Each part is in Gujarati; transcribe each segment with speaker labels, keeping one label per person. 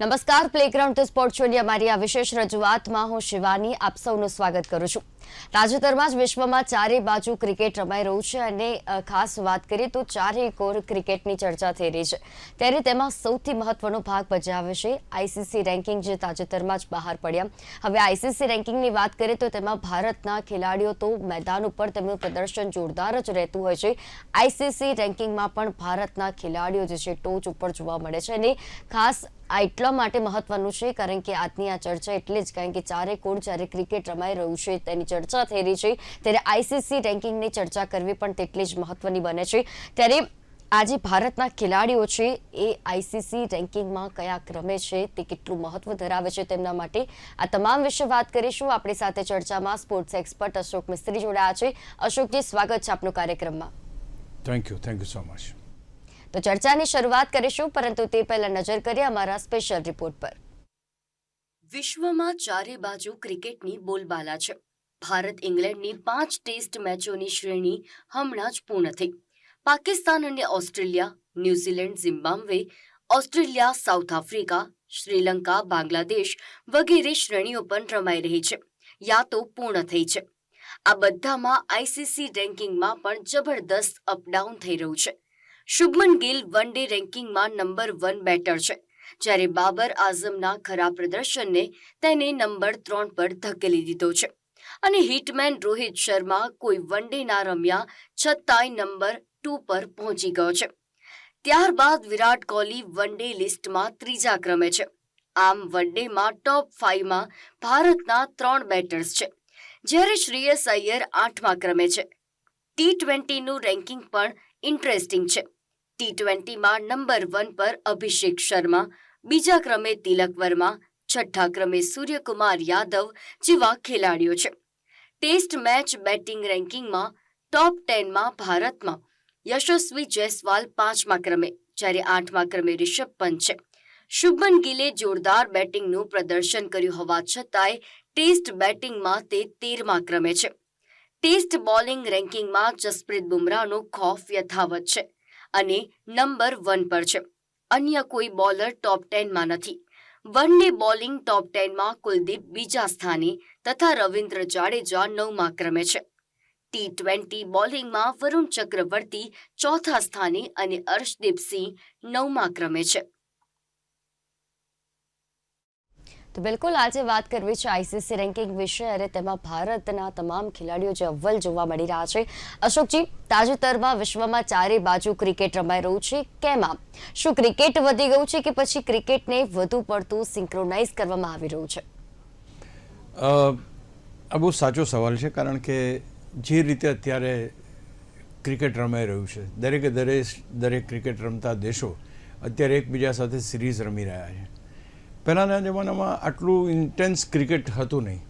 Speaker 1: નમસ્કાર, પ્લેગ્રાઉન્ડ ટુ સ્પોર્ટ શોની અમારી આ વિશેષ રજૂઆતમાં હું શિવાની આપ સૌનું સ્વાગત કરું છું. તાજેતરમાં જ વિશ્વમાં ચારે બાજુ ક્રિકેટ રમાઈ રહ્યું છે અને ખાસ વાત કરીએ તો ચારેય કોર ક્રિકેટની ચર્ચા થઈ રહી છે. ત્યારે તેમાં સૌથી મહત્વનો ભાગ ભજવે છે આઈસીસી રેન્કિંગ, જે તાજેતરમાં જ બહાર પડ્યા. હવે આઈસીસી રેન્કિંગની વાત કરીએ તો તેમાં ભારતના ખેલાડીઓ તો મેદાન ઉપર તેમનું પ્રદર્શન જોરદાર જ રહેતું હોય છે. આઈસીસી રેન્કિંગમાં પણ ભારતના ખેલાડીઓ જે છે ટોચ ઉપર જોવા મળે છે અને ખાસ આ એટલા માટે મહત્વનું છે કારણ કે આજની આ ચર્ચા એટલે જ કારણ કે ચારે કોર જ્યારે ક્રિકેટ રમાઈ રહ્યું છે તેની ચર્ચા થઈ રહી છે, ત્યારે આઈસીસી રેન્કિંગની ચર્ચા કરવી પણ તેટલી જ મહત્વની બને છે. ત્યારે આજે ભારતના ખેલાડીઓ છે એ આઈસીસી રેન્કિંગમાં કયા ક્રમે છે, તે કેટલું મહત્વ ધરાવે છે તેમના માટે, આ તમામ વિશે વાત કરીશું. આપણી સાથે ચર્ચામાં સ્પોર્ટ્સ એક્સપર્ટ અશોક મિસ્ત્રી જોડાયા છે. અશોકજી, સ્વાગત છે આપનું કાર્યક્રમમાં.
Speaker 2: Thank you so much.
Speaker 1: તો ચર્ચાની શરૂઆત કરીશું, પરંતુ તે પહેલા નજર કરીએ અમારા સ્પેશિયલ રિપોર્ટ પર. વિશ્વમાં ચારે બાજુ ક્રિકેટની બોલબાલા છે. ભારત ઇંગ્લેન્ડની 5 ટેસ્ટ મેચોની શ્રેણી હમણાં જ પૂર્ણ થઈ. પાકિસ્તાન અને Australia, New Zealand, Zimbabwe, Australia, south Africa, Sri Lanka, Bangladesh વગેરે શ્રેણીઓ પણ રમાઈ રહી છે યા તો પૂર્ણ થઈ છે. આ બધામાં આઈસીસી રેન્કિંગમાં પણ જબરદસ્ત અપડાઉન થઈ રહ્યું છે. શુભમન ગિલ વન ડે રેન્કિંગમાં નંબર 1 બેટર છે, જ્યારે બાબર આઝમના ખરાબ પ્રદર્શનને તેને નંબર 3 પર ધકેલી દીધો છે અને હિટમેન રોહિત શર્મા કોઈ વન ડે ના રમ્યા છતાંય નંબર 2 પર પહોંચી ગયો છે. ત્યારબાદ વિરાટ કોહલી વન ડે લિસ્ટમાં 3જા ક્રમે છે. આમ વન ડેમાં ટોપ 5માં ભારતના 3 બેટર્સ છે, જ્યારે શ્રેયસ અય્યર 8મા ક્રમે છે. T20નું રેન્કિંગ પણ ઇન્ટરેસ્ટિંગ છે. T20માં નંબર 1 પર અભિષેક શર્મા, બીજા ક્રમે તિલક વર્મા, છઠ્ઠા ક્રમે સૂર્યકુમાર યાદવ જેવા ખેલાડીઓ છે. ટેસ્ટ મેચ બેટિંગ રેન્કિંગમાં ટોપ 10માં ભારતમાં યશસ્વી જયસ્વાલ 5મા ક્રમે, જ્યારે 8મા ક્રમે રિષભ પંત છે. શુભમન ગિલે જોરદાર બેટિંગનું પ્રદર્શન કર્યું હોવા છતાંય ટેસ્ટ બેટિંગમાં તે 13મા ક્રમે છે. ટેસ્ટ બોલિંગ રેન્કિંગમાં જસપ્રીત બુમરાહનો ખોફ યથાવત છે અને નંબર 1 પર છે. અન્ય કોઈ બોલર ટોપ 10માં નથી. વન ડે બોલિંગ ટોપ 10માં કુલદીપ બીજા સ્થાને તથા રવિન્દ્ર જાડેજા 9મા ક્રમે છે. T20 બોલિંગમાં વરુણ ચક્રવર્તી 4થા સ્થાને અને અર્શદીપ સિંહ 9મા ક્રમે છે. તો બિલકુલ આજે વાત કરવી છે આઈસીસી રેન્કિંગ વિશે અને તેમાં ભારતના તમામ ખેલાડીઓ જે અવ્વલ જોવા મળી રહ્યા છે. અશોકજી, તાજેતરમાં વિશ્વમાં ચારે બાજુ ક્રિકેટ રમાઈ રહ્યું છે. કેમ આમ? શું ક્રિકેટ વધી ગયું છે કે પછી ક્રિકેટને વધુ પડતું સિંક્રોનાઇઝ કરવામાં આવી રહ્યું છે?
Speaker 2: આ બહુ સાચો સવાલ છે, કારણ કે જે રીતે અત્યારે ક્રિકેટ રમાઈ રહ્યું છે, દરેક ક્રિકેટ રમતા દેશો અત્યારે એકબીજા સાથે સિરીઝ રમી રહ્યા છે. પહેલાંના જમાનામાં આટલું ઇન્ટેન્સ ક્રિકેટ હતું નહીં.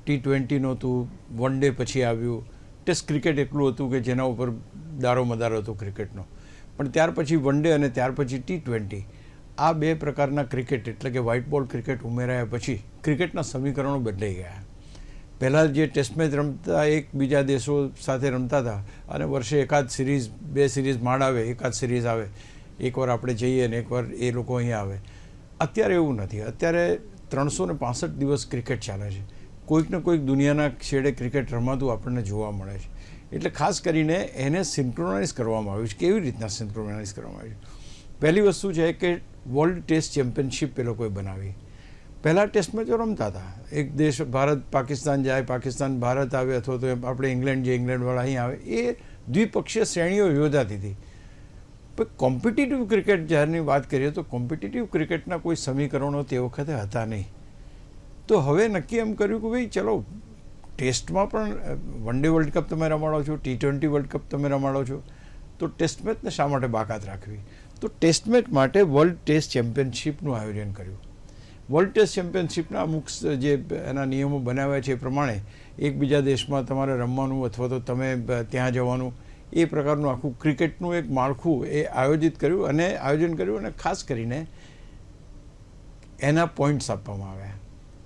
Speaker 2: T20 નહોતું, વન ડે પછી આવ્યું, ટેસ્ટ ક્રિકેટ એટલું હતું કે જેના ઉપર દારો મદારો હતો ક્રિકેટનો. પણ ત્યાર પછી વન ડે અને ત્યાર પછી T20, આ બે પ્રકારના ક્રિકેટ એટલે કે વ્હાઇટ બોલ ક્રિકેટ ઉમેરાયા પછી ક્રિકેટના સમીકરણો બદલાઈ ગયા. પહેલાં જે ટેસ્ટ મેચ રમતા એકબીજા દેશો સાથે રમતા હતા અને વર્ષે એકાદ સિરીઝ, 2 સિરીઝ માંડ આવે, એકાદ સિરીઝ આવે, એકવાર આપણે જઈએ અને એકવાર એ લોકો અહીંયા આવે. અત્યારે એવું નથી. અત્યારે 365 દિવસ ક્રિકેટ ચાલે છે. કોઈક ને કોઈક દુનિયાના છેડે ક્રિકેટ રમાતું આપણને જોવા મળે છે. એટલે ખાસ કરીને એને સિન્ક્રોનાઇઝ કરવામાં આવ્યું છે. કેવી રીતના સિન્ક્રોનાઇઝ કરવામાં આવ્યું છે? પહેલી વસ્તુ છે કે વર્લ્ડ ટેસ્ટ ચેમ્પિયનશિપ એ લોકોએ બનાવી. પહેલાં ટેસ્ટ મેચો રમતા હતા. એક દેશ ભારત પાકિસ્તાન જાય, પાકિસ્તાન ભારત આવે, અથવા તો આપણે ઇંગ્લેન્ડ જે ઇંગ્લેન્ડવાળા અહીં આવે, એ દ્વિપક્ષીય શ્રેણીઓ યોજાતી હતી. પણ કોમ્પિટિટિવ ક્રિકેટ જ્યારની વાત કરીએ તો કોમ્પિટિટિવ ક્રિકેટના કોઈ સમીકરણો તે વખતે હતા નહીં. તો હવે નક્કી એમ કર્યું કે ભાઈ ચલો, ટેસ્ટમાં પણ વન ડે વર્લ્ડ કપ તમે રમાડો છો, T20 વર્લ્ડ કપ તમે રમાડો છો, તો ટેસ્ટ મેચને શા માટે બાકાત રાખવી? તો ટેસ્ટ મેચ માટે વર્લ્ડ ટેસ્ટ ચેમ્પિયનશિપનું આયોજન કર્યું. વર્લ્ડ ટેસ્ટ ચેમ્પિયનશિપના અમુક જે એના નિયમો બનાવ્યા છે એ પ્રમાણે એકબીજા દેશમાં તમારે રમવાનું અથવા તો તમે ત્યાં જવાનું, એ પ્રકારનું આખું ક્રિકેટનું એક માળખું એ આયોજન કર્યું અને ખાસ કરીને એના પોઈન્ટ્સ આપવામાં આવ્યા.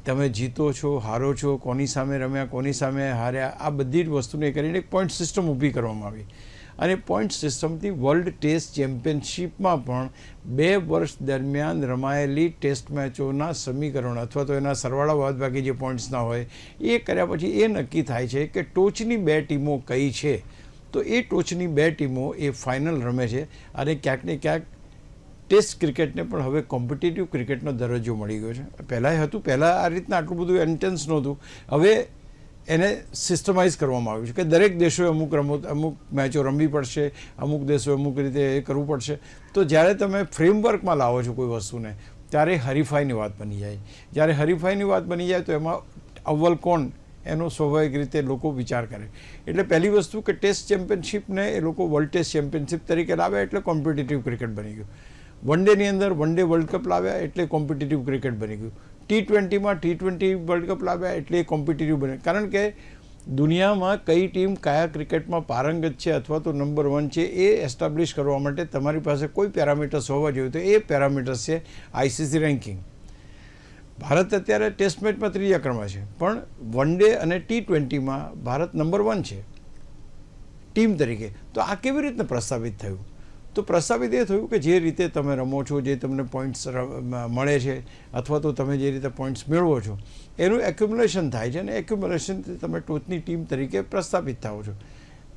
Speaker 2: તમે જીતો છો, હારો છો, કોની સામે રમ્યા, કોની સામે હાર્યા, આ બધી જ વસ્તુને કરીને એક પોઈન્ટ સિસ્ટમ ઊભી કરવામાં આવી અને પોઈન્ટ સિસ્ટમથી વર્લ્ડ ટેસ્ટ ચેમ્પિયનશિપમાં પણ 2 વર્ષ દરમિયાન રમાયેલી ટેસ્ટ મેચોના સમીકરણો અથવા તો એના સરવાળા બાદબાકી જે પોઈન્ટ્સના હોય એ કર્યા પછી એ નક્કી થાય છે કે ટોચની 2 ટીમો કઈ છે. તો એ ટોચની 2 ટીમો એ ફાઇનલ રમે છે અને ક્યાંક ને ક્યાંક ટેસ્ટ ક્રિકેટને પણ હવે કોમ્પિટિટિવ ક્રિકેટનો દરજ્જો મળી ગયો છે. પહેલાં હતું, પહેલાં આ રીતના આટલું બધું ઇન્ટેન્સ નહોતું. હવે એને સિસ્ટમાઇઝ કરવામાં આવ્યું છે કે દરેક દેશોએ અમુક મેચો રમવી પડશે, અમુક દેશોએ અમુક રીતે એ કરવું પડશે. તો જ્યારે તમે ફ્રેમવર્કમાં લાવો છો કોઈ વસ્તુને ત્યારે હરીફાઈની વાત બની જાય. જ્યારે હરીફાઈની વાત બની જાય તો એમાં અવ્વલ કોણ એનો સ્વાભાવિક રીતે લોકો વિચાર કરે. એટલે પહેલી વસ્તુ કે ટેસ્ટ ચેમ્પિયનશિપને એ લોકો વર્લ્ડ ટેસ્ટ ચેમ્પિયનશિપ તરીકે લાવ્યા એટલે કોમ્પિટિટિવ ક્રિકેટ બની ગયું. વન ડેની અંદર વન ડે વર્લ્ડ કપ લાવ્યા એટલે કોમ્પિટિટિવ ક્રિકેટ બની ગયું. T20માં T20 વર્લ્ડ કપ લાવ્યા એટલે એ કોમ્પિટિટિવ બને. કારણ કે દુનિયામાં કઈ ટીમ કયા ક્રિકેટમાં પારંગત છે અથવા તો નંબર 1 છે એ એસ્ટાબ્લિશ કરવા માટે તમારી પાસે કોઈ પેરામીટર્સ હોવા જોઈએ. તો એ પેરામીટર્સ છે ICC રેન્કિંગ. ભારત અત્યારે ટેસ્ટ મેચમાં 3જા ક્રમે છે, પણ વન ડે અને T20માં ભારત નંબર 1 છે ટીમ તરીકે. તો આ કેવી રીતના પ્રસ્તાવિત થયું? તો પ્રસ્તાવિત એ થયું કે જે રીતે તમે રમો છો, જે તમને પોઈન્ટ્સ મળે છે અથવા તો તમે જે રીતે પોઈન્ટ્સ મેળવો છો એનું એક્યુમ્યુલેશન થાય છે અને એક્યુમ્યુલેશનથી તમે ટોચની ટીમ તરીકે પ્રસ્થાપિત થાઓ છો.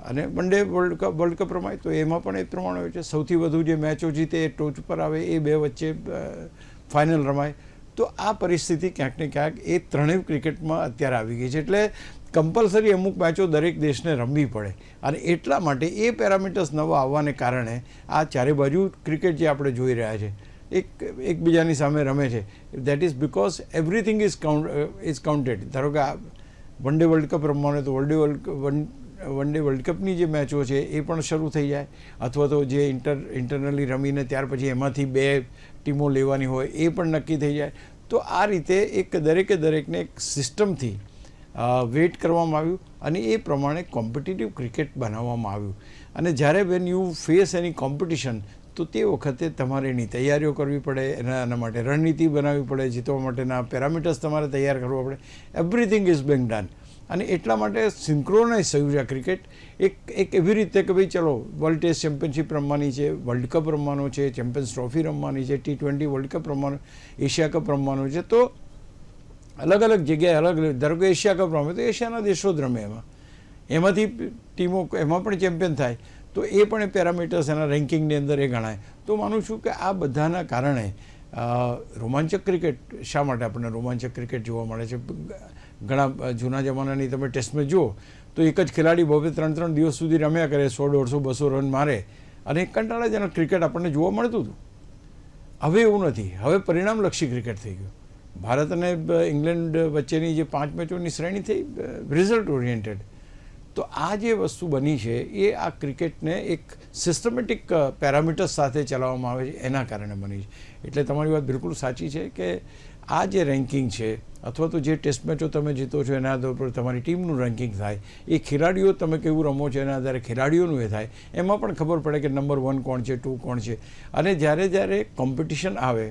Speaker 2: અને વન ડે વર્લ્ડ કપ રમાય તો એમાં પણ એ પ્રમાણે હોય છે. સૌથી વધુ જે મેચો જીતે એ ટોચ પર આવે, એ 2 વચ્ચે ફાઇનલ રમાય. તો આ પરિસ્થિતિ ક્યાંક ને ક્યાંક એ ત્રણેય ક્રિકેટમાં અત્યારે આવી ગઈ છે. એટલે કમ્પલસરી અમુક મેચો દરેક દેશને રમવી પડે અને એટલા માટે એ પેરામીટર્સ નવા આવવાને કારણે આ ચારે બાજુ ક્રિકેટ જે આપણે જોઈ રહ્યા છે એકબીજાની સામે રમે છે. That is because everything is counted. ધારો કે વન ડે વર્લ્ડ કપ રમવાનો તો વન ડે વર્લ્ડ કપની જે મેચો છે એ પણ શરૂ થઈ જાય અથવા તો જે ઇન્ટરનલી રમીને ત્યાર પછી એમાંથી 2 ટીમો લેવાની હોય એ પણ નક્કી થઈ જાય. તો આ રીતે દરેકને એક સિસ્ટમથી વેઇટ કરવામાં આવ્યું અને એ પ્રમાણે કોમ્પિટિટિવ ક્રિકેટ બનાવવામાં આવ્યું. અને જ્યારે when you face any competition તો તે વખતે તમારે એની તૈયારીઓ કરવી પડે, એના માટે રણનીતિ બનાવવી પડે, જીતવા માટેના પેરામીટર્સ તમારે તૈયાર કરવા પડે. Everything is being done. અને એટલા માટે સિન્ક્રોનાઇઝ થયું છે આ ક્રિકેટ. એક એવી રીતે કે ભાઈ ચલો વર્લ્ડ ટેસ્ટ ચેમ્પિયનશિપ રમવાની છે, વર્લ્ડ કપ રમવાનો છે, ચેમ્પિયન્સ ટ્રોફી રમવાની છે, T20 વર્લ્ડ કપ રમવાનો, એશિયા કપ રમવાનો છે. તો અલગ અલગ જગ્યાએ ધારો કે એશિયા કપ રમે તો એશિયાના દેશો જ રમે, એમાંથી ટીમો એમાં પણ ચેમ્પિયન થાય. તો એ પણ એ પેરામીટર્સ એના રેન્કિંગની અંદર એ ગણાય. તો માનું છું કે આ બધાના કારણે રોમાંચક ક્રિકેટ, શા માટે આપણને રોમાંચક ક્રિકેટ જોવા મળે છે? ઘણા જૂના જમાનાની તમે ટેસ્ટ મેચ જુઓ તો એક જ ખેલાડી 2-3 દિવસ સુધી રમ્યા કરે, 100, 150, 200 રન મારે અને કંટાળાજનક ક્રિકેટ આપણને જોવા મળતું હતું. હવે એવું નથી. હવે પરિણામલક્ષી ક્રિકેટ થઈ ગયું. ભારત અને ઇંગ્લેન્ડ વચ્ચેની જે 5 મેચોની શ્રેણી થઈ રિઝલ્ટ ઓરિએન્ટેડ. તો આ જે વસ્તુ બની છે એ આ ક્રિકેટને એક સિસ્ટમેટિક પેરામીટર્સ સાથે ચલાવવામાં આવે છે એના કારણે બની છે. એટલે તમારી વાત બિલકુલ સાચી છે કે આ જે રેન્કિંગ છે અથવા તો જે ટેસ્ટ મેચો તમે જીતો છો એના આધાર પર તમારી ટીમનું રેન્કિંગ થાય. એ ખેલાડીઓ તમે કેવું રમો છો એના આધારે ખેલાડીઓનું એ થાય. એમાં પણ ખબર પડે કે નંબર 1 કોણ છે, 2 કોણ છે. અને જ્યારે કોમ્પિટિશન આવે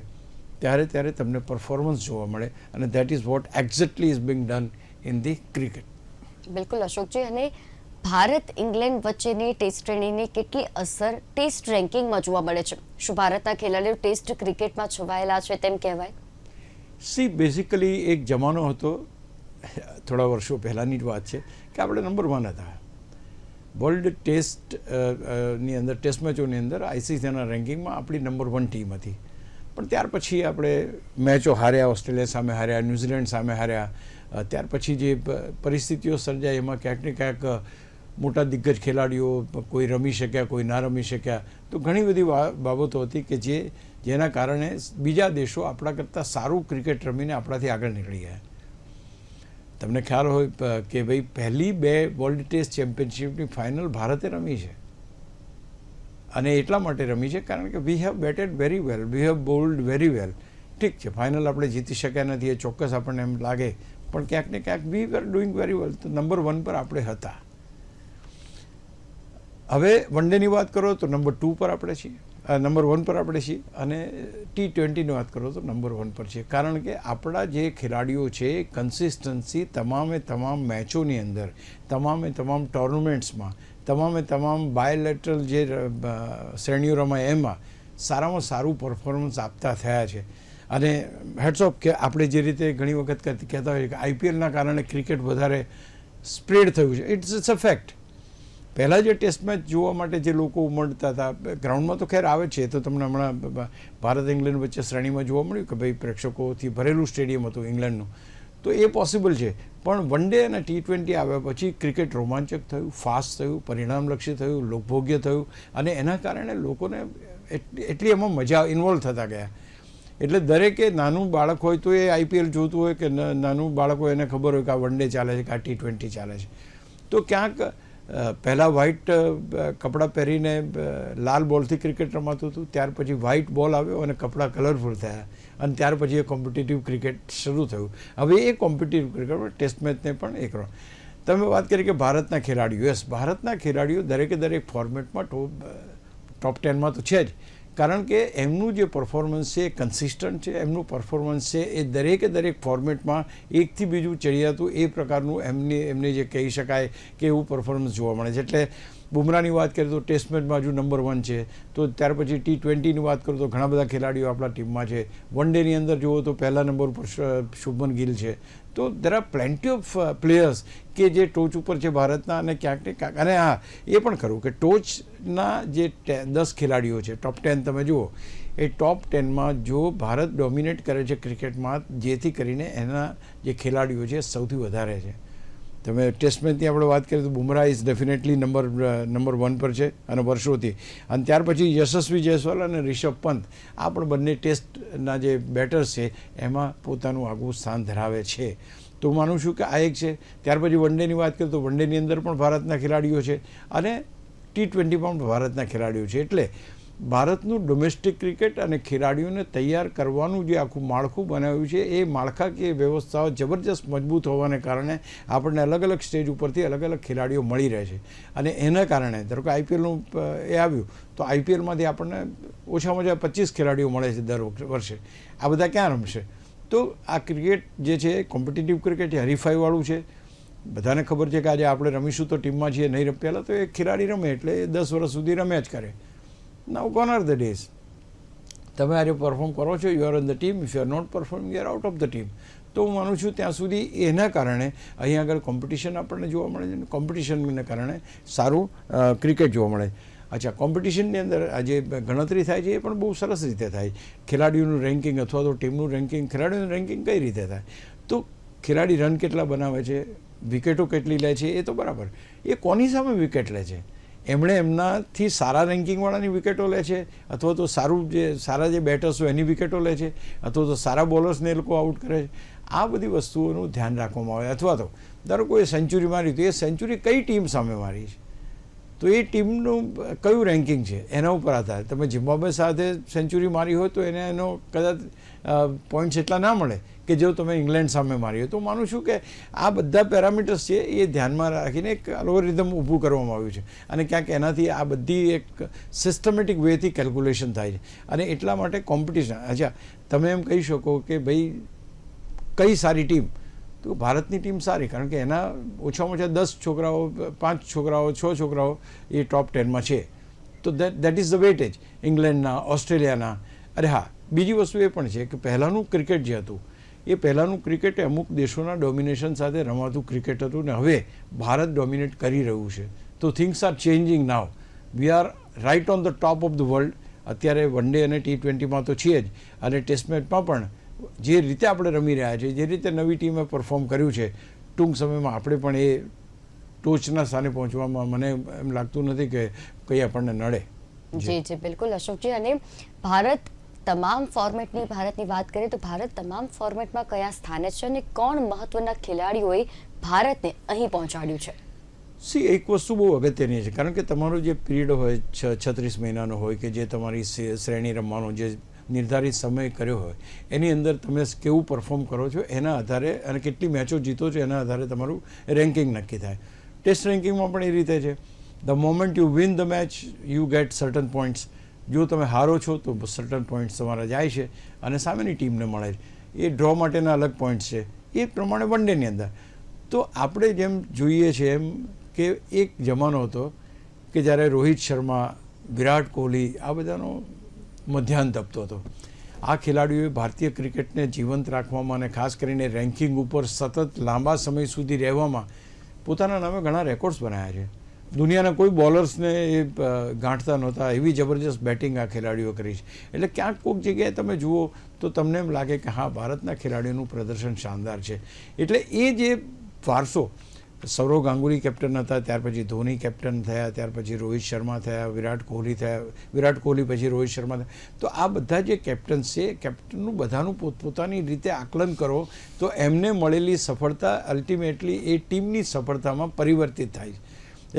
Speaker 2: ત્યારે તમને પરફોર્મન્સ જોવા મળે અને that is what exactly is Bing done in the cricket.
Speaker 1: બિલકુલ અશોકજી. અને ભારત ઇંગ્લેન્ડ વચ્ચેની ટેસ્ટ શ્રેણીની કેટલી અસર ટેસ્ટ રેન્કિંગમાં જોવા મળે છે? શું ભારતના ખેલાડીઓ ટેસ્ટ ક્રિકેટમાં છવાયેલા છે તેમ કહેવાય?
Speaker 2: બેઝિકલી એક જમાનો હતો, થોડા વર્ષો પહેલાંની જ વાત છે, કે આપણે નંબર 1 હતા વર્લ્ડ ટેસ્ટ ની અંદર. ટેસ્ટ મેચોની અંદર ICCના રેન્કિંગમાં આપણી નંબર 1 ટીમ હતી. પણ ત્યાર પછી આપણે મેચો હાર્યા, ઓસ્ટ્રેલિયા સામે હાર્યા, ન્યૂઝીલેન્ડ સામે હાર્યા. ત્યાર પછી જે પરિસ્થિતિઓ સર્જાય એમાં ક્યાંક ને ક્યાંક મોટા દિગ્ગજ ખેલાડીઓ કોઈ રમી શક્યા, કોઈ ના રમી શક્યા. તો ઘણી બધી બાબતો હતી કે જેના કારણે બીજા દેશો આપણા કરતાં સારું ક્રિકેટ રમીને આપણાથી આગળ નીકળી ગયા. તમને ખ્યાલ હોય કે ભાઈ પહેલી 2 વર્લ્ડ ટેસ્ટ ચેમ્પિયનશિપની ફાઇનલ ભારતે રમી છે. અને એટલા માટે રમી છે કારણ કે we have batted very well, we have bowled very well. ઠીક છે, ફાઇનલ આપણે જીતી શક્યા નથી એ ચોક્કસ આપણને એમ લાગે, પણ ક્યાંક ને ક્યાંક વી વેર ડુઈંગ વેરી વેલ. તો નંબર 1 પર આપણે હતા. હવે વન ડેની વાત કરો તો નંબર 2 પર આપણે છીએ. નંબર 1 પર આપણે છીએ. અને T20ની વાત કરો તો નંબર 1 પર છે, કારણ કે આપણા જે ખેલાડીઓ છે કન્સિસ્ટન્સી તમામ મેચોની અંદર, તમામ ટુર્નામેન્ટ્સમાં, તમામ બાયોલેટરલ જે શ્રેણીઓ રમાય એમાં સારામાં સારું પરફોર્મન્સ આપતા થયા છે. અને હેડ્સ ઓફ કે આપણે જે રીતે ઘણી વખત કહેતા હોઈએ કે આઈપીએલના કારણે ક્રિકેટ વધારે સ્પ્રેડ થયું છે. It's a fact. પહેલાં જે ટેસ્ટ મેચ જોવા માટે જે લોકો ઉમટતા હતા, ગ્રાઉન્ડમાં તો ખેર આવે છે, તો તમને હમણાં ભારત ઇંગ્લેન્ડ વચ્ચે શ્રેણીમાં જોવા મળ્યું કે ભાઈ પ્રેક્ષકોથી ભરેલું સ્ટેડિયમ હતું ઇંગ્લેન્ડનું, તો એ પોસિબલ છે. પણ વન ડે અને T20 આવ્યા પછી ક્રિકેટ રોમાંચક થયું, ફાસ્ટ થયું, પરિણામલક્ષી થયું, લોકભોગ્ય થયું, અને એના કારણે લોકોને એટલી એમાં મજા ઇન્વોલ્વ થતા ગયા. એટલે દરેકે નાનું બાળક હોય તો એ આઈપીએલ જોતું હોય કે નાનું બાળક હોય એને ખબર હોય કે આ વન ડે ચાલે છે કે આ T20 ચાલે છે. તો ક્યાંક પહેલાં વ્હાઇટ કપડાં પહેરીને લાલ બોલથી ક્રિકેટ રમાતું હતું, ત્યાર પછી વ્હાઇટ બોલ આવ્યો અને કપડાં કલરફુલ થયા, અને ત્યાર પછી એ કોમ્પિટિટિવ ક્રિકેટ શરૂ થયું. હવે એ કોમ્પિટિટિવ ક્રિકેટ ટેસ્ટ મેચને પણ એ કરો. તમે વાત કરી કે ભારતના ખેલાડીઓ, યસ, ભારતના ખેલાડીઓ દરેક ફોર્મેટમાં ટોપ 10માં તો છે જ, કારણ કે એમનું જે પરફોર્મન્સ છે એ કન્સિસ્ટન્ટ છે. એમનું પરફોર્મન્સ છે એ દરેક ફોર્મેટમાં એકથી બીજું ચડિયાતું એ પ્રકારનું એમને જે કહી શકાય કે એવું પરફોર્મન્સ જોવા મળે છે. એટલે બુમરાહની વાત કરીએ તો ટેસ્ટ મેચમાં હજુ નંબર 1 છે, તો ત્યાર પછી T20ની વાત કરું તો ઘણા બધા ખેલાડીઓ આપણા ટીમમાં છે. વન ડેની અંદર જુઓ તો પહેલા નંબર પર શુભમન ગિલ છે. તો there are plenty of players કે જે ટોચ ઉપર છે ભારતના, અને ક્યાંક ને ક્યાંક, અને હા એ પણ ખરું કે ટોચના જે 10 ખેલાડીઓ છે, ટોપ 10 તમે જુઓ, એ ટોપ 10માં જો ભારત ડોમિનેટ કરે છે ક્રિકેટમાં, જેથી કરીને એના જે ખેલાડીઓ છે સૌથી વધારે છે. તમે ટેસ્ટ મેચની આપણે વાત કરીએ તો બુમરાહ ઇઝ ડેફિનેટલી નંબર 1 પર છે, અને વર્ષોથી. અને ત્યાર પછી યશસ્વી જયસ્વાલ અને રિષભ પંત, આ પણ બંને ટેસ્ટના જે બેટર્સ છે એમાં પોતાનું આગવું સ્થાન ધરાવે છે. તો હું માનું છું કે આ એક છે. ત્યાર પછી વન ડેની વાત કરીએ તો વન ડેની અંદર પણ ભારતના ખેલાડીઓ છે, અને T20 પણ ભારતના ખેલાડીઓ છે. એટલે ભારતનું ડોમેસ્ટિક ક્રિકેટ અને ખેલાડીઓને તૈયાર કરવાનું જે આખું માળખું બનાવ્યું છે, એ માળખાકીય વ્યવસ્થાઓ જબરજસ્ત મજબૂત હોવાને કારણે આપણને અલગ વર્ષથી અલગ ખેલાડીઓ મળી રહે છે. અને એના કારણે ધારો કે આઈપીએલનું એ આવ્યું તો આઈપીએલમાંથી આપણને ઓછામાં ઓછા 25 ખેલાડીઓ મળે છે દર વર્ષે. આ બધા ક્યાં રમશે? તો આ ક્રિકેટ જે છે કોમ્પિટિટિવ ક્રિકેટ એ હરીફાઈવાળું છે. બધાને ખબર છે કે આજે આપણે રમીશું તો ટીમમાં છીએ, નહીં પહેલાં તો એ ખેલાડી રમે એટલે એ 10 વર્ષ સુધી રમ્યા જ કરે. Now gone are the days. તમે આજે પરફોર્મ કરો છો, you are on the team. If you are not performing, you are out of the team. તો હું માનું છું ત્યાં સુધી એના કારણે અહીંયા આગળ કોમ્પિટિશન આપણને જોવા મળે છે, અને કોમ્પિટિશનને કારણે સારું ક્રિકેટ જોવા મળે છે. અચ્છા, કોમ્પિટિશનની અંદર આજે ગણતરી થાય છે એ પણ બહુ સરસ રીતે થાય. ખેલાડીઓનું રેન્કિંગ અથવા તો ટીમનું રેન્કિંગ, ખેલાડીઓનું રેન્કિંગ કઈ રીતે થાય? તો ખેલાડી રન કેટલા બનાવે છે, વિકેટો કેટલી લે છે, એ તો બરાબર. એ કોની સામે વિકેટ લે છે? એમણે એમનાથી સારા રેન્કિંગવાળાની વિકેટો લે છે, અથવા તો સારા જે બેટર્સ હોય એની વિકેટો લે છે, અથવા તો સારા બોલર્સને એ લોકો આઉટ કરે છે. આ બધી વસ્તુઓનું ધ્યાન રાખવામાં આવે. અથવા તો ધારો કોઈ સેન્ચુરી મારી, તો એ સેન્ચુરી કઈ ટીમ સામે મારી છે, તો એ ટીમનું કયું રેન્કિંગ છે એના ઉપર આધાર. તમે ઝિમ્બાબ્વે સાથે સેન્ચુરી મારી હોય તો એનો કદાચ પોઈન્ટ્સ એટલા ના મળે કે જો તમે ઇંગ્લેન્ડ સામે મારી હોય. તો માનું છું કે આ બધા પેરામીટર્સ છે એ ધ્યાનમાં રાખીને એક અલ્ગોરિધમ ઊભું કરવામાં આવ્યું છે, અને ક્યાંક એનાથી આ બધી એક સિસ્ટમેટિક વેથી કેલ્ક્યુલેશન થાય છે. અને એટલા માટે કોમ્પિટિશન. અચ્છા, તમે એમ કહી શકો કે ભાઈ કઈ સારી ટીમ? તો ભારતની ટીમ સારી, કારણ કે એના ઓછામાં ઓછા 10 છોકરાઓ, 5 છોકરાઓ, 6 છોકરાઓ એ ટોપ 10માં છે. તો દેટ ઇઝ ધ વેટેજ ઇંગ્લેન્ડના, ઓસ્ટ્રેલિયાના. અરે હા, બીજી વસ્તુ એ પણ છે કે પહેલાંનું ક્રિકેટ જે હતું એ પહેલાંનું ક્રિકેટ અમુક દેશોના ડોમિનેશન સાથે રમાતું ક્રિકેટ હતું, ને હવે ભારત ડોમિનેટ કરી રહ્યું છે. તો things are changing now. We are right on the top of the world. અત્યારે વન ડે અને T20માં તો છીએ જ, અને ટેસ્ટ મેચમાં પણ જે રીતે આપણે રમી રહ્યા છીએ, જે રીતે નવી ટીમે પરફોર્મ કર્યું છે, ટૂંક સમયમાં આપણે પણ એ ટોચના સ્થાને પહોંચવામાં મને એમ લાગતું નથી કે કંઈ આપણને નડે.
Speaker 1: જી બિલકુલ અશોકજી. અને ભારત તમામ ફોર્મેટની ભારતની વાત કરીએ તો ભારત તમામ ફોર્મેટમાં કયા સ્થાને છે, અને કોણ મહત્વના ખેલાડીઓએ ભારતને અહીં પહોંચાડ્યું છે?
Speaker 2: એક વસ્તુ બહુ અગત્યની છે, કારણ કે તમારો જે પીરિયડ હોય 36 મહિનાનો હોય કે જે તમારી શ્રેણી રમવાનો જે નિર્ધારિત સમય કર્યો હોય, એની અંદર તમે કેવું પરફોર્મ કરો છો એના આધારે, અને કેટલી મેચો જીતો છો એના આધારે તમારું રેન્કિંગ નક્કી થાય. ટેસ્ટ રેન્કિંગમાં પણ એ રીતે છે. The moment you win the match you get certain points. જો તમે હારો છો તો સર્ટન પોઈન્ટ્સ તમારા જાય છે અને સામેની ટીમને મળે છે. એ ડ્રો માટેના અલગ પોઈન્ટ્સ છે. એ પ્રમાણે વન ડેની અંદર તો આપણે જેમ જોઈએ છીએ એમ કે એક જમાનો હતો કે જ્યારે રોહિત શર્મા, વિરાટ કોહલી આ બધાનો મધ્યાહન તપતો હતો. આ ખેલાડીઓએ ભારતીય ક્રિકેટને જીવંત રાખવામાં અને ખાસ કરીને રેન્કિંગ ઉપર સતત લાંબા સમય સુધી રહેવામાં પોતાના નામે ઘણા રેકોર્ડ્સ બનાવ્યા છે. દુનિયાના કોઈ બોલર્સને એ ગાંઠતા નહોતા એવી જબરજસ્ત બેટિંગ આ ખેલાડીઓ કરી છે. એટલે ક્યાંક કોઈક જગ્યાએ તમે જુઓ તો તમને એમ લાગે કે હા, ભારતના ખેલાડીઓનું પ્રદર્શન શાનદાર છે. એટલે એ જે વારસો, સૌરવ ગાંગુલી કેપ્ટન હતા, ત્યાર પછી ધોની કેપ્ટન થયા, ત્યાર પછી રોહિત શર્મા થયા, વિરાટ કોહલી થયા, વિરાટ કોહલી પછી રોહિત શર્મા થયા. તો આ બધા જે કેપ્ટન્સ છે, કેપ્ટનનું બધાનું પોતપોતાની રીતે આકલન કરો તો એમને મળેલી સફળતા અલ્ટિમેટલી એ ટીમની સફળતામાં પરિવર્તિત થાય છે.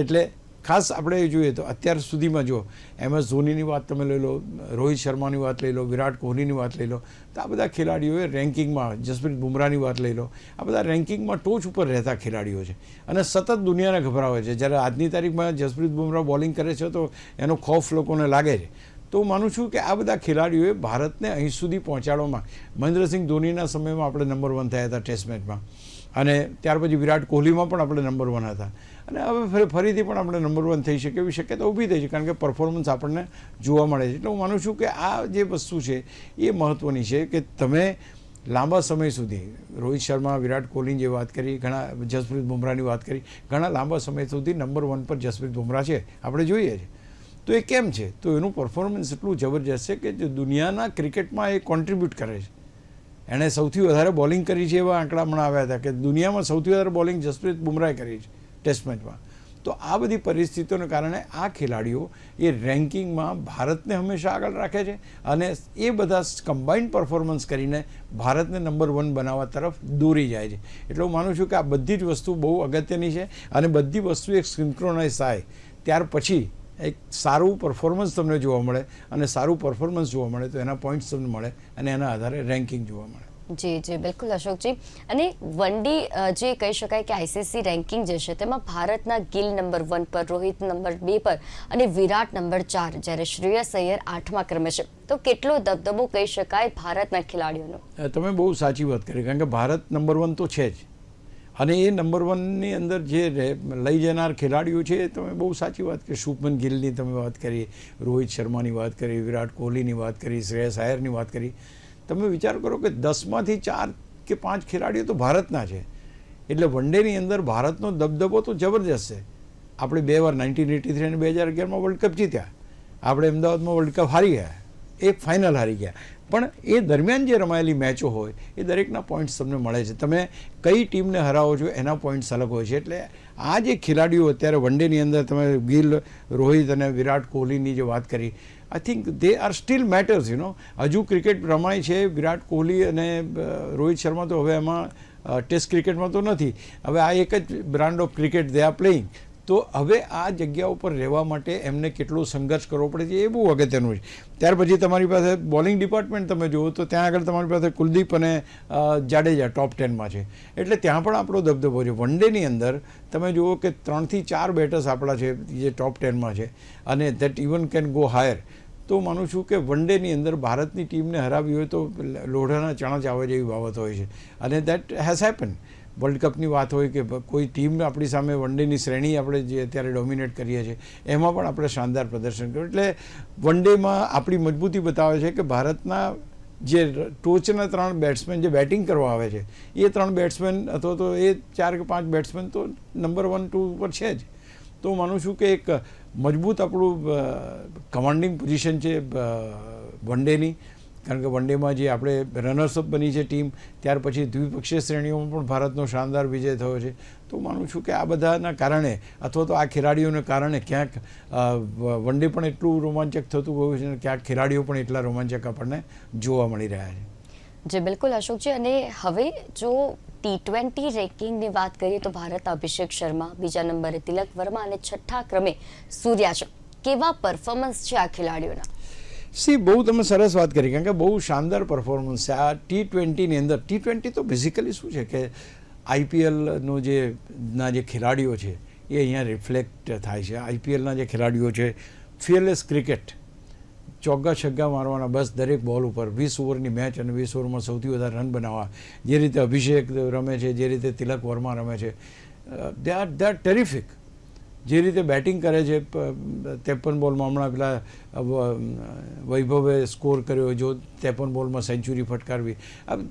Speaker 2: એટલે ખાસ આપણે જોઈએ તો અત્યાર સુધીમાં જો MS ધોનીની વાત તમે લઈ લો, રોહિત શર્માની વાત લઈ લો, વિરાટ કોહલીની વાત લઈ લો, તો આ બધા ખેલાડીઓએ રેન્કિંગમાં, જસપ્રીત બુમરાહની વાત લઈ લો, આ બધા રેન્કિંગમાં ટોચ ઉપર રહેતા ખેલાડીઓ છે અને સતત દુનિયાને ગભરાવે છે. જ્યારે આજની તારીખમાં જસપ્રીત બુમરાહ બોલિંગ કરે છે તો એનો ખૌફ લોકોને લાગે છે. તો હું માનું છું કે આ બધા ખેલાડીઓએ ભારતને અહીં સુધી પહોંચાડવામાં, મહેન્દ્રસિંહ ધોનીના સમયમાં આપણે નંબર 1 થયા હતા ટેસ્ટ મેચમાં, અને ત્યાર પછી વિરાટ કોહલીમાં પણ આપણે નંબર 1 હતા, અને હવે ફરીથી પણ આપણે નંબર 1 થઈ શકે એવી શક્યતા ઊભી થઈ છે, કારણ કે પરફોર્મન્સ આપણને જોવા મળે છે. એટલે હું માનું છું કે આ જે વસ્તુ છે એ મહત્ત્વની છે કે તમે લાંબા સમય સુધી, રોહિત શર્મા, વિરાટ કોહલીની જે વાત કરી, ઘણા જસપ્રીત બુમરાહની વાત કરી, ઘણા લાંબા સમય સુધી નંબર 1 પર જસપ્રીત બુમરાહ છે, આપણે જોઈએ છીએ. તો એ કેમ છે? તો એનું પરફોર્મન્સ એટલું જબરજસ્ત છે કે જે દુનિયાના ક્રિકેટમાં એ કોન્ટ્રીબ્યુટ કરે છે. એણે સૌથી વધારે બોલિંગ કરી છે એવા આંકડા હમણાં આવ્યા હતા કે દુનિયામાં સૌથી વધારે બોલિંગ જસપ્રીત બુમરાહે કરી છે ટેસ્ટ મેચમાં. તો આ બધી પરિસ્થિતિઓને કારણે આ ખેલાડીઓ એ રેન્કિંગમાં ભારતને હંમેશા આગળ રાખે છે અને એ બધા કમ્બાઇન્ડ પરફોર્મન્સ કરીને ભારતને નંબર 1 બનાવવા તરફ દોરી જાય છે. એટલે હું માનું છું કે આ બધી જ વસ્તુ બહુ અગત્યની છે અને બધી વસ્તુ એક સિન્ક્રોનાઇઝ થાય ત્યાર પછી એક સારું પરફોર્મન્સ તમને જોવા મળે, અને સારું પરફોર્મન્સ જોવા મળે તો એના પોઈન્ટ્સ તમને મળે અને એના આધારે રેન્કિંગ જોવા મળે.
Speaker 1: જી જી, બિલકુલ અશોકજી. અને વન ડે જે કહી શકાય કે ICC રેન્કિંગ જે છે તેમાં ભારતના ગિલ નંબર 1 પર, રોહિત નંબર 2 પર અને વિરાટ નંબર 4, જ્યારે શ્રેયસ અય્યર 8મા ક્રમે છે. તો કેટલો દબદબો કહી શકાય ભારતના ખેલાડીઓનો?
Speaker 2: તમે બહુ સાચી વાત કરી, કારણ કે ભારત નંબર 1 તો છે જ, અને એ નંબર 1ની અંદર જે લઈ જનાર ખેલાડીઓ છે એ તમે બહુ સાચી વાત કરી. શુભમન ગિલની તમે વાત કરી, રોહિત શર્માની વાત કરી, વિરાટ કોહલીની વાત કરી, શ્રેયસ અય્યરની વાત કરી. તમે વિચાર કરો કે 10માંથી 4 કે 5 ખેલાડીઓ તો ભારતના છે. એટલે વન ડેની અંદર ભારતનો દબદબો તો જબરજસ્ત છે. આપણે 2 વાર 1983 અને 2011માં વર્લ્ડ કપ જીત્યા, આપણે અમદાવાદમાં વર્લ્ડ કપ હારી ગયા, એક ફાઇનલ હારી ગયા, પણ એ દરમિયાન જે રમાયેલી મેચો હોય એ દરેકના પોઈન્ટ્સ તમને મળે છે. તમે કઈ ટીમને હરાવો છો એના પોઈન્ટ્સ અલગ હોય છે. એટલે આ જે ખેલાડીઓ અત્યારે વન ડેની અંદર, તમે ગિલ, રોહિત અને વિરાટ કોહલીની જે વાત કરી, I think they are still matters. હજુ ક્રિકેટ રમાય છે. વિરાટ કોહલી અને રોહિત શર્મા તો હવે એમાં ટેસ્ટ ક્રિકેટમાં તો નથી, હવે આ એક જ brand of cricket they are playing. તો હવે આ જગ્યા ઉપર રહેવા માટે એમને કેટલો સંઘર્ષ કરવો પડે છે એ બહુ અગત્યનું છે. ત્યાર પછી તમારી પાસે બોલિંગ ડિપાર્ટમેન્ટ તમે જુઓ તો ત્યાં આગળ તમારી પાસે કુલદીપ અને જાડેજા ટોપ 10માં છે. એટલે ત્યાં પણ આપણો દબદબો છે. વન ડેની અંદર તમે જુઓ કે 3 થી 4 બેટર્સ આપણા છે જે ટોપ 10માં છે, અને that even can go higher. તો માનું છું કે વન ડેની અંદર ભારતની ટીમને હરાવી હોય તો લોઢાના ચણા ચાવવા જેવી બાબત હોય છે, અને દેટ હેઝ હેપન. વર્લ્ડ કપની વાત હોય કે કોઈ ટીમ આપણી સામે વન ડેની શ્રેણી આપણે જે અત્યારે ડોમિનેટ કરીએ છીએ એમાં પણ આપણે શાનદાર પ્રદર્શન કર્યું. એટલે વન ડેમાં આપણી મજબૂતી બતાવે છે કે ભારતના જે ટોચના 3 બેટ્સમેન જે બેટિંગ કરવા આવે છે એ 3 બેટ્સમેન અથવા તો એ 4 કે 5 બેટ્સમેન તો નંબર 1, 2 પર છે જ. તો હું માનું છું કે એક મજબૂત આપણું કમાન્ડિંગ પોઝિશન છે વન ડેની, કારણ કે વન ડેમાં જે આપણે રનર્સઅપ બની છે ટીમ, ત્યાર પછી દ્વિપક્ષીય શ્રેણીઓમાં પણ ભારતનો શાનદાર વિજય થયો છે. તો માનું છું કે આ બધાના કારણે અથવા તો આ ખેલાડીઓને કારણે ક્યાંક વન ડે પણ એટલું રોમાંચક થતું ગયું છે અને ક્યાંક ખેલાડીઓ પણ એટલા રોમાંચક આપણને જોવા મળી રહ્યા છે.
Speaker 1: જી બિલકુલ અશોકજી. અને હવે જો T20 રેન્કિંગની વાત કરીએ તો ભારતના અભિષેક શર્મા, બીજા નંબરે તિલક વર્મા અને 6ઠ્ઠા ક્રમે સૂર્યા છે. કેવા પરફોર્મન્સ છે આ ખેલાડીઓના?
Speaker 2: બહુ તમે સરસ વાત કરી, કારણ કે બહુ શાનદાર પરફોર્મન્સ છે આ T20ની અંદર. T20 તો બેઝિકલી શું છે કે IPLનો જે ખેલાડીઓ છે એ અહીંયા રિફ્લેક્ટ થાય છે. IPLના જે ખેલાડીઓ છે, ફિયરલેસ ક્રિકેટ, ચોગ્ગા છગ્ગા મારવાના બસ દરેક બોલ ઉપર, 20 ઓવરની મેચ અને 20 ઓવરમાં સૌથી વધારે રન બનાવવા, જે રીતે અભિષેક રમે છે, જે રીતે તિલક વર્મા રમે છે, દે આર ટેરિફિક. જે રીતે બેટિંગ કરે છે, 53 બોલમાં હમણાં પેલા વૈભવે સ્કોર કર્યો, જો 53 બોલમાં century ફટકારવી,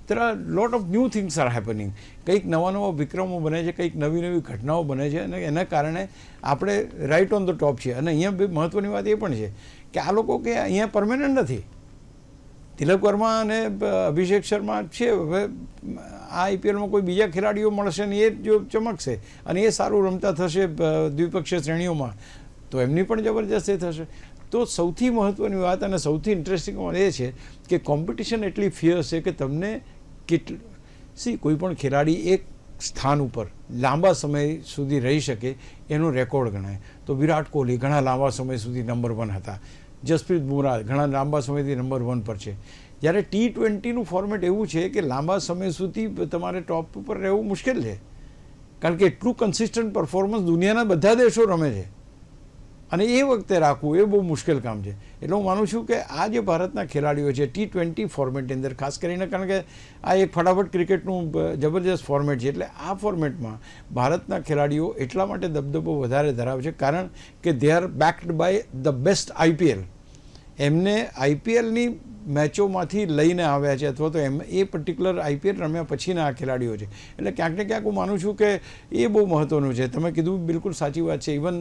Speaker 2: there are lot of new things are happening. કંઈક નવા વિક્રમો બને છે, કંઈક નવી ઘટનાઓ બને છે અને એના કારણે આપણે રાઇટ ઓન ધ ટોપ છીએ. અને અહીંયા બી મહત્ત્વની વાત એ પણ છે કે આ લોકો કે અહીંયા પરમેનન્ટ નથી. તિલક વર્મા અને અભિષેક શર્મા છે, હવે આ આઈપીએલમાં કોઈ બીજા ખેલાડીઓ મળશે ને એ જો ચમકશે અને એ સારું રમતા થશે દ્વિપક્ષીય શ્રેણીઓમાં તો એમની પણ જબરજસ્તી થશે. તો સૌથી મહત્ત્વની વાત અને સૌથી ઇન્ટરેસ્ટિંગ વાત એ છે કે કોમ્પિટિશન એટલી ફિયર્સ છે કે તમને કોઈ પણ ખેલાડી એક સ્થાન ઉપર લાંબા સમય સુધી રહી શકે એનો રેકોર્ડ ગણાય. તો વિરાટ કોહલી ઘણા લાંબા સમય સુધી નંબર 1 હતા, જસપ્રીત બુમરાહ ઘણા લાંબા સમયથી નંબર 1 પર છે. જ્યારે T20નું ફોર્મેટ એવું છે કે લાંબા સમય સુધી તમારે ટોપ ઉપર રહેવું મુશ્કેલ છે, કારણ કે એટલું કન્સિસ્ટન્ટ પરફોર્મન્સ દુનિયાના બધા દેશો રમે છે અને એ વખતે રાખવું એ બહુ મુશ્કેલ કામ છે. એટલે હું માનું છું કે આ જે ભારતના ખેલાડીઓ છે T20 ફોર્મેટની અંદર ખાસ કરીને, કારણ કે આ એક ફટાફટ ક્રિકેટનું જબરજસ્ત ફોર્મેટ છે, એટલે આ ફોર્મેટમાં ભારતના ખેલાડીઓ એટલા માટે દબદબો વધારે ધરાવે છે કારણ કે they are backed by the best IPL. એમને આઈપીએલની મેચોમાંથી લઈને આવ્યા છે અથવા તો એ પર્ટિક્યુલર આઈપીએલ રમ્યા પછીના આ ખેલાડીઓ છે. એટલે ક્યાંક ને ક્યાંક હું માનું છું કે એ બહુ મહત્ત્વનું છે. તમે કીધું બિલકુલ સાચી વાત છે. ઇવન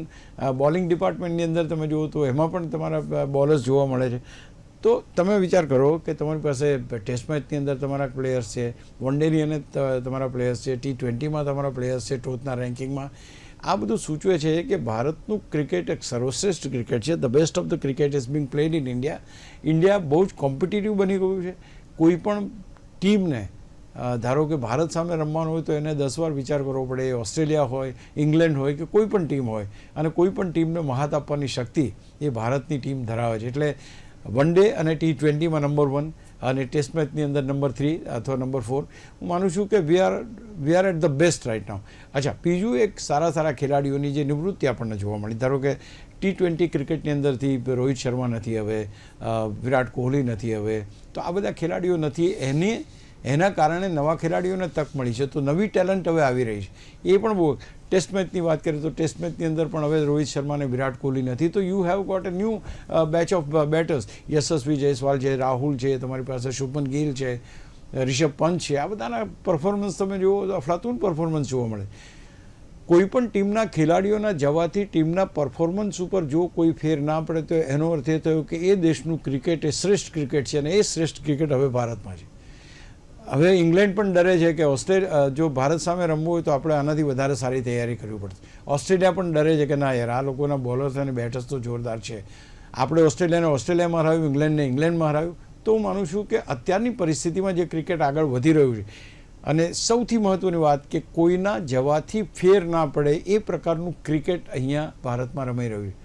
Speaker 2: બોલિંગ ડિપાર્ટમેન્ટની અંદર તમે જુઓ તો એમાં પણ તમારા બોલર્સ જોવા મળે છે. તો તમે વિચાર કરો કે તમારી પાસે ટેસ્ટ મેચની અંદર તમારા પ્લેયર્સ છે, વન ડેની અને તમારા પ્લેયર્સ છે, T20માં તમારા પ્લેયર્સ છે ટોચના રેન્કિંગમાં. આ બધું સૂચવે છે કે ભારતનું ક્રિકેટ એક સર્વશ્રેષ્ઠ ક્રિકેટ છે. The best of the cricket is Bing played in India. India બહુ જ કોમ્પિટિટિવ બની ગયું છે. કોઈ પણ ટીમને ધારો કે ભારત સામે રમવાનું હોય તો એને 10 વાર વિચાર કરવો પડે. ઓસ્ટ્રેલિયા હોય, ઇંગ્લેન્ડ હોય કે કોઈ પણ ટીમ હોય, અને કોઈ પણ ટીમને મહાત આપવાની શક્તિ એ ભારતની ટીમ ધરાવે છે. એટલે વન ડે અને T20માં નંબર 1 અને ટેસ્ટ મેચની અંદર નંબર 3 અથવા નંબર 4. હું માનું છું કે we are at the best right now. અચ્છા, બીજું એક સારા ખેલાડીઓની જે નિવૃત્તિ આપણને જોવા મળી, ધારો કે T20 ક્રિકેટની અંદરથી રોહિત શર્મા નથી હવે, વિરાટ કોહલી નથી હવે, તો આ બધા ખેલાડીઓ નથી. એના કારણે નવા ખેલાડીઓને તક મળી છે. તો નવી ટેલેન્ટ હવે આવી રહી છે. એ પણ બહુ. ટેસ્ટ મેચની વાત કરીએ તો ટેસ્ટ મેચની અંદર પણ હવે રોહિત શર્મા અને વિરાટ કોહલી નથી, તો you have got a new batch of batters. Yashasvi Jaiswal છે, રાહુલ છે, તમારી પાસે શુભમન ગિલ છે, રિષભ પંત છે. આ બધાના પરફોર્મન્સ તમે જુઓ તો અફલાતૂન પરફોર્મન્સ જોવા મળે. કોઈ પણ ટીમના ખેલાડીઓના જવાથી ટીમના પરફોર્મન્સ ઉપર જો કોઈ ફેર ના પડે તો એનો અર્થ એ થયો કે એ દેશનું ક્રિકેટ એ શ્રેષ્ઠ ક્રિકેટ છે અને એ શ્રેષ્ઠ ક્રિકેટ હવે ભારતમાં છે. હવે ઇંગ્લેન્ડ પણ ડરે છે કે જો ભારત સામે રમવું હોય તો આપણે આનાથી વધારે સારી તૈયારી કરવી પડશે. ઓસ્ટ્રેલિયા પણ ડરે છે કે ના યાર, આ લોકોના બોલર્સ અને બેટર્સ તો જોરદાર છે. આપણે ઓસ્ટ્રેલિયામાં હરાવ્યું, ઇંગ્લેન્ડને ઇંગ્લેન્ડમાં હરાવ્યું. તો હું માનું છું કે અત્યારની પરિસ્થિતિમાં જે ક્રિકેટ આગળ વધી રહ્યું છે, અને સૌથી મહત્ત્વની વાત કે કોઈના જવાથી ફેર ના પડે એ પ્રકારનું ક્રિકેટ અહીંયા ભારતમાં રમાઈ રહ્યું છે.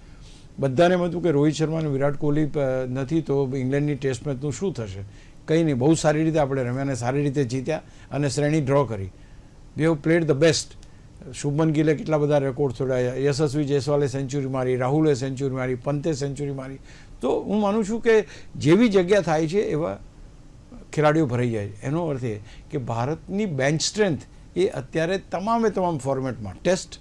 Speaker 2: બધાને એમ હતું કે રોહિત શર્મા અને વિરાટ કોહલી નથી તો ઇંગ્લેન્ડની ટેસ્ટ મેચનું શું થશે. કંઈ નહીં, બહુ સારી રીતે આપણે રમ્યા અને સારી રીતે જીત્યા અને શ્રેણી ડ્રો કરી. We have played the best. Shubman ગિલે કેટલા બધા રેકોર્ડ તોડ્યા, યશસ્વી જયસ્વાલે સેન્ચુરી મારી, રાહુલે સેન્ચુરી મારી, પંતે સેન્ચુરી મારી. તો હું માનું છું કે જેવી જગ્યા થાય છે એવા ખેલાડીઓ ભરાઈ જાય. એનો અર્થ એ કે ભારતની બેન્ચ સ્ટ્રેન્થ એ અત્યારે તમામ ફોર્મેટમાં, ટેસ્ટ,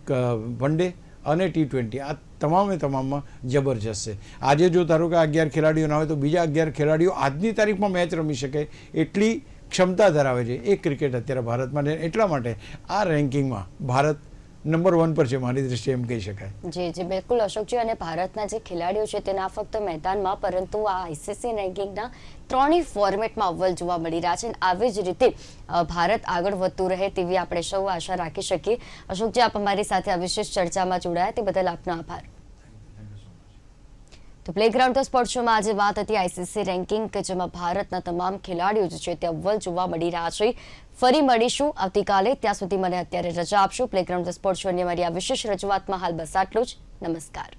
Speaker 2: વન ડે અને T20 આ તમામમાં જબરજસ્ત છે. આજે જો ધારો કે 11 ખેલાડીઓ ના હોય તો બીજા 11 ખેલાડીઓ આજની તારીખમાં મેચ રમી શકે એટલી ક્ષમતા ધરાવે છે એ ક્રિકેટ અત્યારે ભારતમાં. એટલા માટે આ રેન્કિંગમાં ભારત નંબર 1 પર છે મારી દ્રષ્ટિએ, એમ કહી શકાય.
Speaker 1: જી બિલકુલ અશોકજી. અને ભારતના જે ખેલાડીઓ છે તે ના ફક્ત મેદાનમાં પરંતુ આ ICC રેન્કિંગના 3 ફોર્મેટમાં અવ્વલ જોવા મળી રહ્યા છે. અને આવી જ રીતે ભારત આગળ વધતું રહે તેવી આપણે સૌ આશા રાખી શકીએ. અશોકજી, આપ અમારી સાથે આ વિશેષ ચર્ચામાં જોડાયા તે બદલ આપનો આભાર. તો પ્લેગ્રાઉન્ડ તો સ્પોર્ટ્સ શોમાં આજે વાત હતી ICC રેન્કિંગ કે જેમાં ભારતના તમામ ખેલાડીઓ જે છે તે અવ્વલ જોવા મળી રહ્યા છે. ફરી મળીશું આવતીકાલે. ત્યાં સુધી મને અત્યારે રજા આપશો. પ્લેગ્રાઉન્ડ તો સ્પોર્ટ્સ શોની અમારી આ વિશેષ રજૂઆતમાં હાલ બસ આટલું જ. નમસ્કાર.